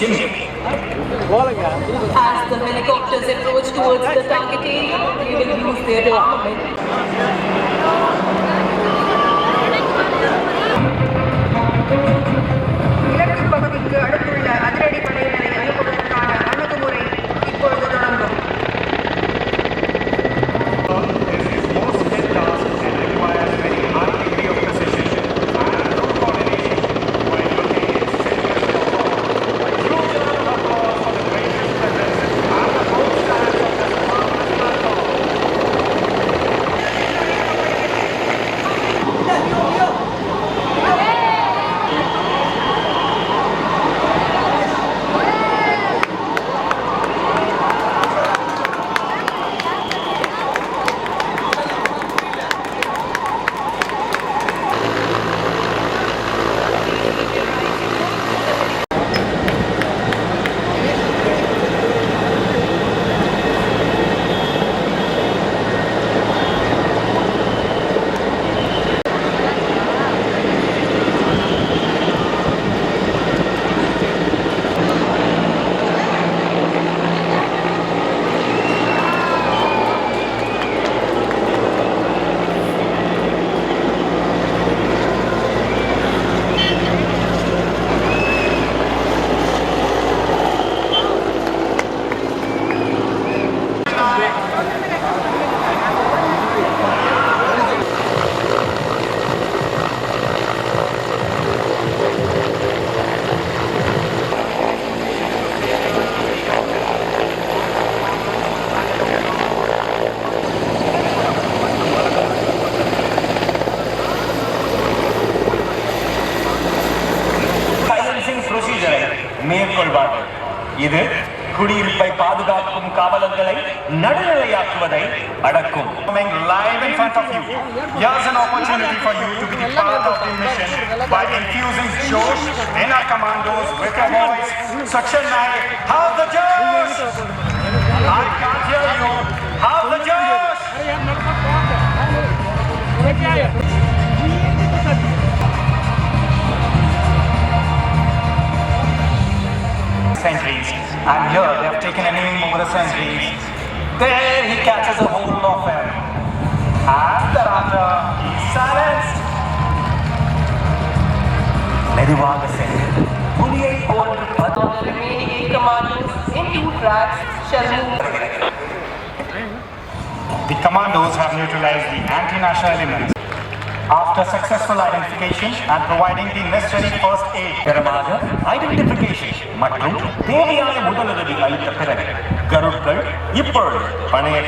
chimney. As the helicopters approach towards the target area, they will use their armament. இலக்கு பகுதிக்கு அடுத்துள்ள அதிரடி படையினரை அனுப்புவதற்கான அணுகுமுறை இப்பொழுது தொடங்கும். மேற்கொள்வார்கள். இது குடியிருப்பை பாதுகாக்கும் காவலர்களை நடுநிலையாக்குவதை அடக்கும். Live in front of you. Here's an opportunity for you to be the part of the mission by infusing Josh in our commandos with your voice. So Chennai, have the Josh! I can't hear you. Have the Josh! Sentries, and here they have taken an aim over the sentries. There he catches a hold of him, and thereafter he's silenced. மெதுவாக சென்று புலியை போன்று The remaining commandos in 2 tracks shall move. The commandos have neutralized the anti-national elements. After successful identification and providing the necessary first aid, தரமாக identification மற்றும் தேவையான முதலுதவி அளித்த பிறகு கருட்கள் இப்பொழுது பணைய